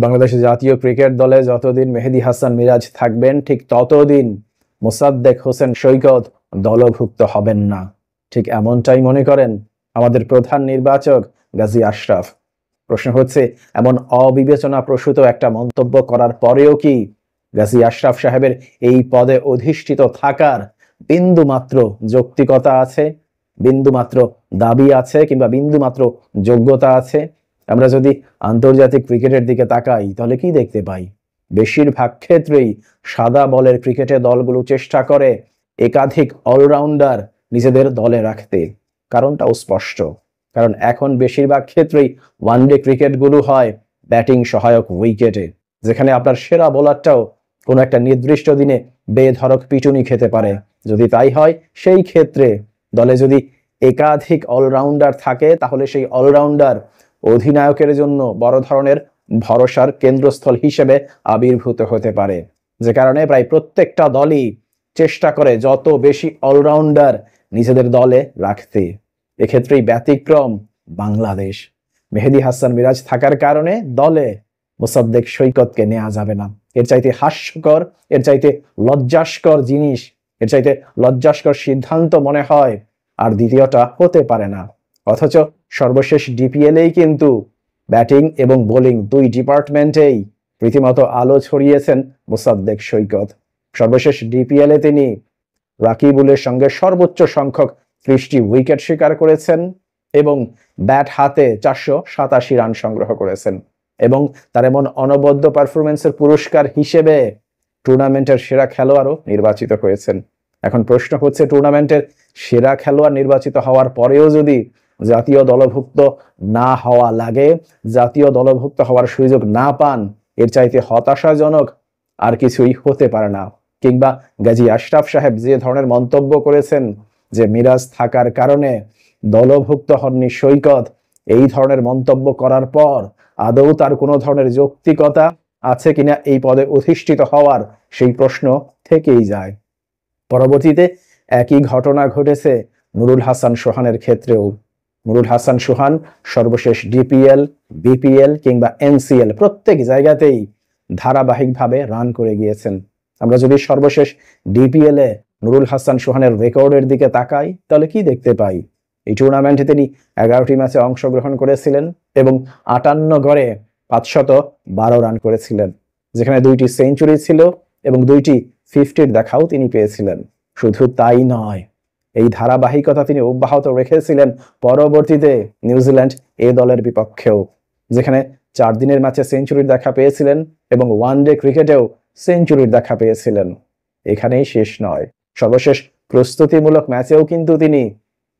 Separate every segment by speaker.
Speaker 1: বাংলাদেশ জাতীয় ক্রিকেট দলে যতদিন মেহেদী হাসান মিরাজ থাকবেন ঠিক ততদিন মোসাদ্দেক হোসেন সৈকত দলভুক্ত হবেন না। ঠিক এমনটাই মনে করেন আমাদের প্রধান নির্বাচক গাজী আশরাফ। প্রশ্ন হচ্ছে, এমন অবিবেচনা প্রসূত একটা মন্তব্য করার পরেও কি গাজী আশরাফ সাহেবের এই পদে অধিষ্ঠিত থাকার বিন্দুমাত্র যৌক্তিকতা আছে, বিন্দুমাত্র দাবি আছে কিংবা বিন্দুমাত্র যোগ্যতা আছে? আমরা যদি আন্তর্জাতিক ক্রিকেটের দিকে তাকাই তাহলে কি দেখতে পাই? বেশিরভাগ ক্ষেত্রেই সাদা বলের ক্রিকেটে দলগুলো চেষ্টা করে একাধিক অলরাউন্ডার নিজেদের দলে রাখতে। কারণটাও স্পষ্ট, কারণ এখন বেশিরভাগ ক্ষেত্রেই ওয়ানডে ক্রিকেটগুলো হয় ব্যাটিং সহায়ক উইকেটে, যেখানে আপনার সেরা বোলারটাও কোনো একটা নির্দিষ্ট দিনে বেধড়ক পিটুনি খেতে পারে। যদি তাই হয়, সেই ক্ষেত্রে দলে যদি একাধিক অলরাউন্ডার থাকে তাহলে সেই অলরাউন্ডার অধিনায়কের জন্য বড় ধরনের ভরসার কেন্দ্রস্থল হিসেবে আবির্ভূত হতে পারে, যে কারণে প্রায় প্রত্যেকটা দলই চেষ্টা করে যত বেশি অলরাউন্ডার নিজেদের দলে রাখতে। এক্ষেত্রেই ব্যতিক্রম বাংলাদেশ। মেহেদী হাসান মিরাজ থাকার কারণে দলে মোসাদ্দেক সৈকতকে নেওয়া যাবে না। এর চাইতে হাস্যকর, এর চাইতে লজ্জাস্কর জিনিস, এর চাইতে লজ্জাস্কর সিদ্ধান্ত মনে হয় আর দ্বিতীয়টা হতে পারে না। অথচ সর্বশেষ ডিপিএলেই কিন্তু ব্যাটিং এবং বোলিং দুই ডিপার্টমেন্টেই রীতিমতো আলো ছড়িয়েছেন মোসাদ্দেক সৈকত। সর্বশেষ ডিপিএলে তিনি রাকিবুলের সঙ্গে সর্বোচ্চ সংখ্যক 30টি উইকেট শিকার করেছেন এবং ব্যাট হাতে 487 রান সংগ্রহ করেছেন এবং তার এমন অনবদ্য পারফরমেন্সের পুরস্কার হিসেবে টুর্নামেন্টের সেরা খেলোয়াড়ও নির্বাচিত হয়েছেন। এখন প্রশ্ন হচ্ছে, টুর্নামেন্টের সেরা খেলোয়াড় নির্বাচিত হওয়ার পরেও যদি জাতীয় দলভুক্ত না হওয়া লাগে, জাতীয় দলভুক্ত হওয়ার সুযোগ না পান, এর চাইতে হতাশাজনক আর কিছুই হতে পারে না। কিংবা গাজী আশরাফ সাহেব যে ধরনের মন্তব্য করেছেন যে মিরাজ থাকার কারণে দলভুক্ত হননি সৈকত, এই ধরনের মন্তব্য করার পর আদৌ তার কোনো ধরনের যৌক্তিকতা আছে কিনা এই পদে অধিষ্ঠিত হওয়ার, সেই প্রশ্ন থেকেই যায়। পরবর্তীতে একই ঘটনা ঘটেছে নুরুল হাসান সোহানের ক্ষেত্রেও। নুরুল হাসান সোহান সর্বশেষ ডিপিএল, বিপিএল কিংবা এনসিএল প্রত্যেক জায়গাতেই ধারাবাহিকভাবে রান করে গিয়েছেন। আমরা যদি সর্বশেষ ডিপিএলে নুরুল হাসান সোহানের রেকর্ডের দিকে তাকাই তাহলে কি দেখতে পাই? এই টুর্নামেন্টে তিনি 11টি ম্যাচে অংশগ্রহণ করেছিলেন এবং 58 গড়ে 512 রান করেছিলেন, যেখানে 2টি সেঞ্চুরি ছিল এবং 2টি 50-র দেখাও তিনি পেয়েছিলেন। শুধু তাই নয়, এই ধারাবাহিকতা তিনি অব্যাহত রেখেছিলেন পরবর্তীতে নিউজিল্যান্ড এ দলের বিপক্ষেও, যেখানে 4 দিনের ম্যাচে সেঞ্চুরির দেখা পেয়েছিলেন এবং ওয়ানডে ক্রিকেটেও সেঞ্চুরির দেখা পেয়েছিলেন। এখানেই শেষ নয়, সর্বশেষ প্রস্তুতিমূলক ম্যাচেও কিন্তু তিনি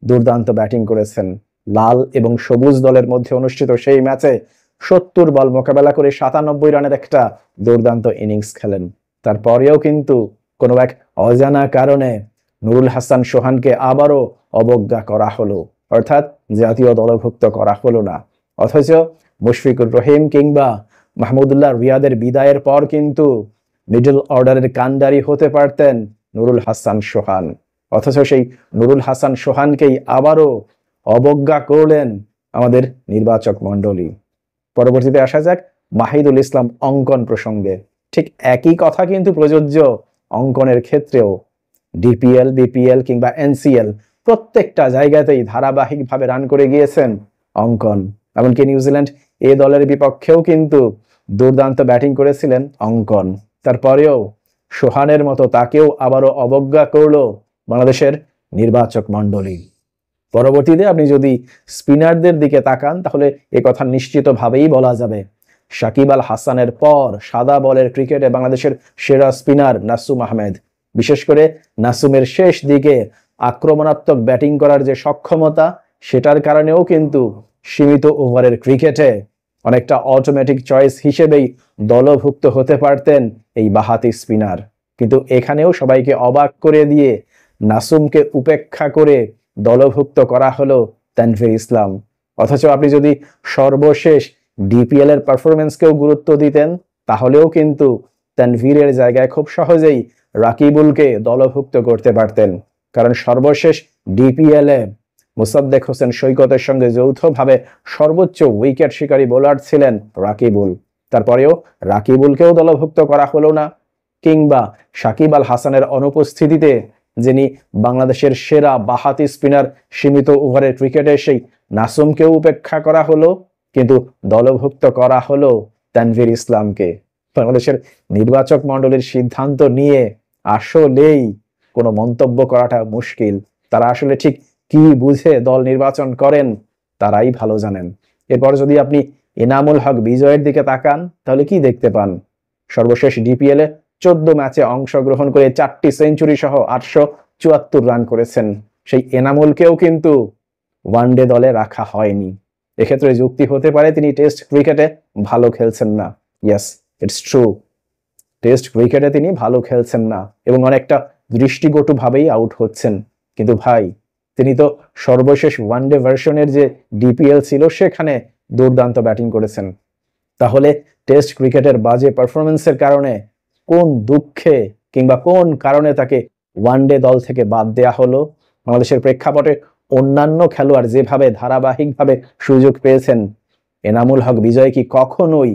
Speaker 1: দুর্দান্ত ব্যাটিং করেছেন। লাল এবং সবুজ দলের মধ্যে অনুষ্ঠিত সেই ম্যাচে 70 বল মোকাবেলা করে 97 রানের একটা দুর্দান্ত ইনিংস খেলেন। তারপরেও কিন্তু কোনো এক অজানা কারণে নুরুল হাসান সোহানকে আবারও অবজ্ঞা করা হলো, অর্থাৎ জাতীয় দলভুক্ত করা হলো না। অথচ মুশফিকুর রহিম কিংবা মাহমুদুল্লাহ রিয়াদের বিদায়ের পর কিন্তু মিডল অর্ডারের কান্ডারি হতে পারতেন নুরুল হাসান সোহান। অথচ সেই নুরুল হাসান সোহানকেই আবারও অবজ্ঞা করলেন আমাদের নির্বাচক মণ্ডলী। পরবর্তীতে আসা যাক মাহিদুল ইসলাম অঙ্কন প্রসঙ্গে। ঠিক একই কথা কিন্তু প্রযোজ্য অঙ্কনের ক্ষেত্রেও। ডিপিএল, বিপিএল কিংবা এনসিএল প্রত্যেকটা জায়গাতেই ধারাবাহিকভাবে রান করে গিয়েছেন অঙ্কন। এমনকি নিউজিল্যান্ড এ দলের বিপক্ষেও কিন্তু দুর্দান্ত ব্যাটিং করেছিলেন অঙ্কন। তারপরেও সোহানের মতো তাকেও আবারও অবজ্ঞা করলো বাংলাদেশের নির্বাচক মণ্ডলী। পরবর্তীতে আপনি যদি স্পিনারদের দিকে তাকান তাহলে এ কথা নিশ্চিতভাবেই বলা যাবে, সাকিব আল হাসানের পর সাদা বলের ক্রিকেটে বাংলাদেশের সেরা স্পিনার নাসুম আহমেদ। বিশেষ করে নাসুমের শেষ দিকে আক্রমণাত্মক ব্যাটিং করার যে সক্ষমতা, সেটার কারণেও কিন্তু সীমিত ওভারের ক্রিকেটে অনেকটা অটোমেটিক চয়েস হিসেবেই দলভুক্ত হতে পারতেন এই বাহাতি স্পিনার। কিন্তু এখানেও সবাইকে অবাক করে দিয়ে নাসুমকে উপেক্ষা করে দলভুক্ত করা হলো তানভীর ইসলাম। অথচ আপনি যদি সর্বশেষ ডিপিএল এর পারফরমেন্সকেও গুরুত্ব দিতেন তাহলেও কিন্তু তানভীরের জায়গায় খুব সহজেই রাকিবুলকে দলভুক্ত করতে পারতেন, কারণ সর্বশেষ ডিপিএলে মোসাদ্দেক হোসেন সৈকতের সঙ্গে যৌথভাবে সর্বোচ্চ উইকেট শিকারী বোলার ছিলেন রাকিবুল। তারপরেও রাকিবুলকেও দলভুক্ত করা হলো না, কিংবা সাকিব আল হাসানের অনুপস্থিতিতে যিনি বাংলাদেশের সেরা বাঁহাতি স্পিনার সীমিত ওভারের ক্রিকেটে সেই নাসুমকেও উপেক্ষা করা হলো, কিন্তু দলভুক্ত করা হলো তানভীর ইসলামকে। বাংলাদেশের নির্বাচক মণ্ডলীর সিদ্ধান্ত নিয়ে আসলেই কোনো মন্তব্য করাটা মুশকিল। তারা আসলে ঠিক কি বুঝে দল নির্বাচন করেন তারাই ভালো জানেন। এরপর যদি আপনি এনামুল হক বিজয়ের দিকে তাকান তাহলে কি দেখতে পান? সর্বশেষ ডিপিএল এ 14 ম্যাচে অংশগ্রহণ করে 4টি সেঞ্চুরি সহ 874 রান করেছেন। সেই এনামুলকেও কিন্তু ওয়ানডে দলে রাখা হয়নি। এক্ষেত্রে যুক্তি হতে পারে তিনি টেস্ট ক্রিকেটে ভালো খেলছেন না। ইয়েস, ইটস ট্রু, টেস্ট ক্রিকেটে তিনি ভালো খেলছেন না এবং অনেকটা দৃষ্টিকটুভাবেই আউট হচ্ছেন। কিন্তু ভাই, তিনি তো সর্বশেষ ওয়ানডে ভার্সনের যে ডিপিএল ছিল সেখানে দুর্দান্ত ব্যাটিং করেছেন। তাহলে টেস্ট ক্রিকেটের বাজে পারফরমেন্সের কারণে কোন দুঃখে কিংবা কোন কারণে তাকে ওয়ানডে দল থেকে বাদ দেয়া হলো? বাংলাদেশের প্রেক্ষাপটে অন্যান্য খেলোয়াড় যেভাবে ধারাবাহিকভাবে সুযোগ পেয়েছেন, এনামুল হক বিজয় কি কখনোই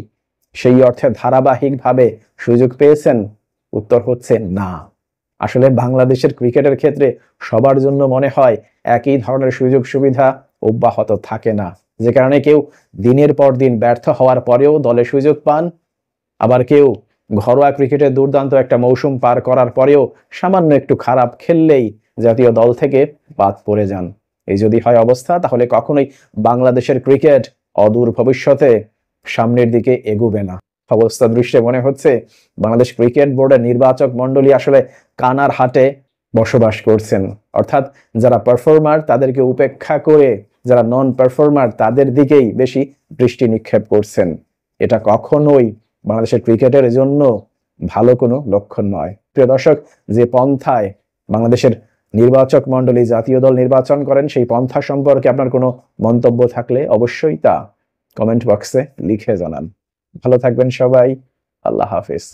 Speaker 1: সেই অর্থে ধারাবাহিকভাবে সুযোগ পেয়েছেন? উত্তর হচ্ছে না। আসলে বাংলাদেশের ক্রিকেটের ক্ষেত্রে সবার জন্য মনে হয় একই ধরনের সুযোগ সুবিধা অব্যাহত থাকে না, যে কারণে কেউ দিনের পর দিন ব্যর্থ হওয়ার পরেও দলে সুযোগ পান, আবার কেউ ঘরোয়া ক্রিকেটে দুর্দান্ত একটা মৌসুম পার করার পরেও সামান্য একটু খারাপ খেললেই জাতীয় দল থেকে বাদ পড়ে যান। এই যদি হয় অবস্থা, তাহলে কখনোই বাংলাদেশের ক্রিকেট অদূর ভবিষ্যতে সামনের দিকে এগোবে না। অবস্থা দৃষ্টে মনে হচ্ছে বাংলাদেশ ক্রিকেট বোর্ডের নির্বাচক মণ্ডলী আসলে কানার হাটে বসবাস করছেন, অর্থাৎ যারা পারফর্মার তাদেরকে উপেক্ষা করে যারা নন পারফর্মার তাদের দিকেই বেশি দৃষ্টি নিক্ষেপ করছেন। এটা কখনোই বাংলাদেশের ক্রিকেটের জন্য ভালো কোনো লক্ষণ নয়। প্রিয় দর্শক, যে পন্থায় বাংলাদেশের নির্বাচক মণ্ডলী জাতীয় দল নির্বাচন করেন সেই পন্থা সম্পর্কে আপনার কোনো মন্তব্য থাকলে অবশ্যই তা কমেন্ট বক্সে লিখে জানান। ভালো থাকবেন সবাই। আল্লাহ হাফেজ।